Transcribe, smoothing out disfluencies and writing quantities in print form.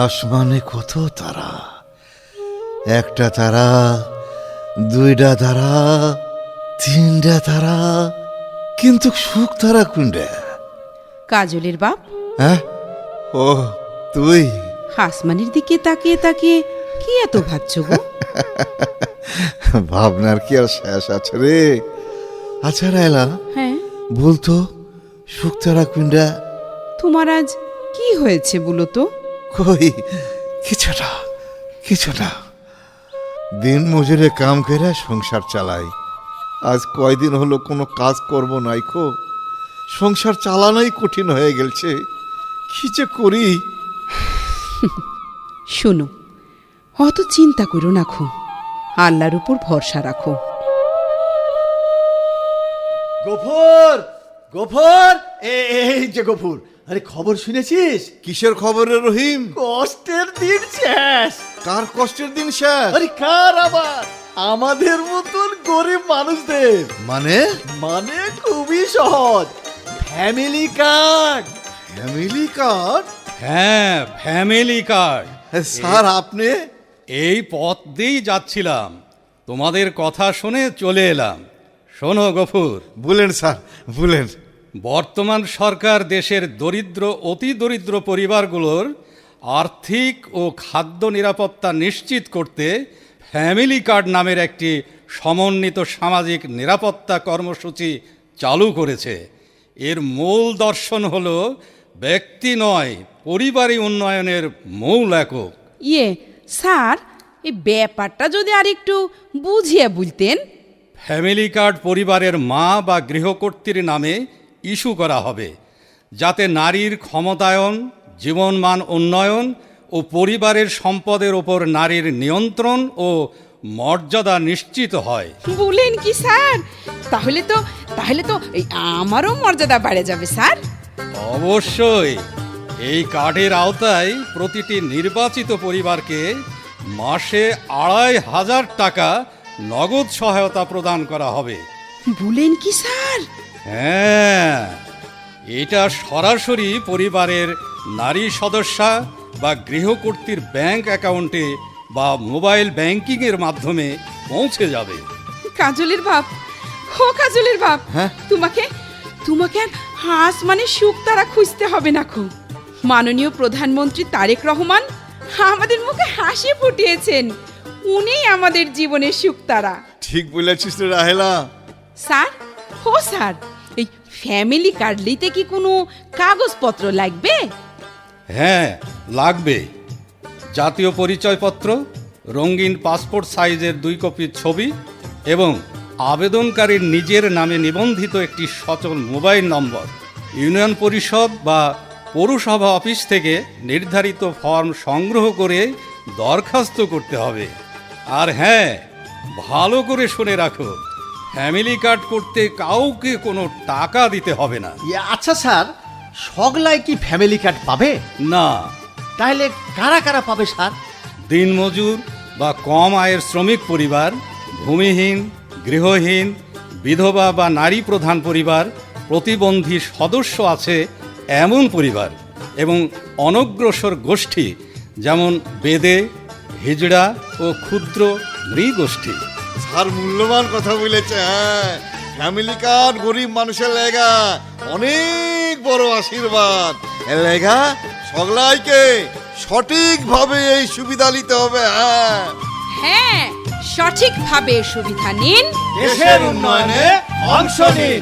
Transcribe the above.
আসমানে কত তারা, একটা তারা, দুইটা তারা, তিনটা তারা, কিন্তু সুখ তারা কোনটা? কাজলের বাপ, হ্যাঁ, ও তুই? আসমানের দিকে তাকিয়ে তাকিয়ে কি এত ভাবছ গো? ভাবনার কি আর শেষ আছে রে? আচ্ছা রায়লা, হ্যাঁ, বলতো সুখ তারা কোনটা? তোমার আজ কি হয়েছে বলো তো? কই, কিছুটা কিছুটা দিন মজুরে কাম করে সংসার চালাই। আজ কয়দিন হলো কোনো কাজ করব নাইকো, সংসার চালানোই কঠিন হয়ে গেছে। কি যে করি। শোনো, অত চিন্তা করো না খো, আল্লাহর উপর ভরসা রাখো। গফুর, গফুর, এই যে গফুর, আরে খবর শুনেছিস? কিসের খবরে রহিম? কষ্টের দিন শেষ। কার কষ্টের দিন শেষ? আরে কার আবার? আমাদের মতন গরিব মানুষদের। মানে? মানে খুবই সহজ, ফ্যামিলি কার্ড। Family card? হ্যাঁ, ফ্যামিলি কার্ড। স্যার আপনি? এই পথ দিয়েই যাচ্ছিলাম, তোমাদের কথা শুনে চলে এলাম। শোনো গফুর, বলেন স্যার, বলেন। বর্তমান সরকার দেশের দরিদ্র অতি দরিদ্র পরিবারগুলোর আর্থিক ও খাদ্য নিরাপত্তা নিশ্চিত করতে ফ্যামিলি কার্ড নামের একটি সমন্বিত সামাজিক নিরাপত্তা কর্মসূচি চালু করেছে। এর মূল দর্শন হল ব্যক্তি নয়, পরিবারই উন্নয়নের মূল একক। স্যার, এই ব্যাপারটা যদি আর একটু বুঝিয়ে বলতেন। ফ্যামিলি কার্ড পরিবারের মা বা গৃহকর্ত্রীর নামে ইস্যু করা হবে, যাতে নারীর ক্ষমতায়ন, জীবনমান উন্নয়ন ও পরিবারের সম্পদের ওপর নারীর নিয়ন্ত্রণ ও মর্যাদা নিশ্চিত হয়। বলেন কি স্যার? তাহলে তো এই আমারও মর্যাদা বেড়ে যাবে স্যার। অবশ্যই। এই কার্ডের আওতায় প্রতিটি নির্বাচিত পরিবারকে মাসে ২৫০০ টাকা নগদ সহায়তা প্রদান করা হবে। বলেন কি স্যার? হ্যাঁ, এটা সরাসরি পরিবারের নারী সদস্যা বা গৃহকর্ত্রীর ব্যাংক অ্যাকাউন্টে বা মোবাইল ব্যাংকিংয়ের মাধ্যমে পৌঁছে যাবে। কাজলের বাপ, ও কাজলের বাপ, হ্যাঁ? তোমাকে আর হাঁস মানে সুখ তারা খুঁজতে হবে না খো। মাননীয় প্রধানমন্ত্রী তারেক রহমান আমাদের মুখে হাসি ফুটিয়েছেন। উনি আমাদের জীবনের সুখ তারা। ঠিক বলেছিস রে রাহেলা। স্যার, স্যার, এই ফ্যামিলি কার্ড নিতে কি কোনো কাগজপত্র লাগবে? হ্যাঁ, লাগবে। জাতীয় পরিচয়পত্র, রঙিন পাসপোর্ট সাইজের 2 কপি ছবি এবং আবেদনকারীর নিজের নামে নিবন্ধিত একটি সচল মোবাইল নম্বর। ইউনিয়ন পরিষদ বা পৌরসভা অফিস থেকে নির্ধারিত ফর্ম সংগ্রহ করে দরখাস্ত করতে হবে। আর হ্যাঁ, ভালো করে শুনে রাখো, ফ্যামিলি কার্ড করতে কাউকে কোনো টাকা দিতে হবে না। আচ্ছা স্যার, সগলাই কি ফ্যামিলি কার্ড পাবে? না। তাহলে কারা কারা পাবে স্যার? দিনমজুর বা কম আয়ের শ্রমিক পরিবার, ভূমিহীন, গৃহহীন, বিধবা বা নারী প্রধান পরিবার, প্রতিবন্ধী সদস্য আছে এমন পরিবার এবং অনগ্রসর গোষ্ঠী, যেমন বেদে, হিজড়া ও ক্ষুদ্র নৃগোষ্ঠী। স্যার মূল্যবান কথা বলেছে। হ্যাঁ, ফ্যামিলি কার্ড গরিব মানুষের লেগা অনেক বড় আশীর্বাদ। এর লেগা সগলাইকে সঠিকভাবে এই সুবিধা নিতে হবে। হ্যাঁ, সঠিকভাবে সুবিধা নিন, দেশের উন্নয়নে অংশ নিন।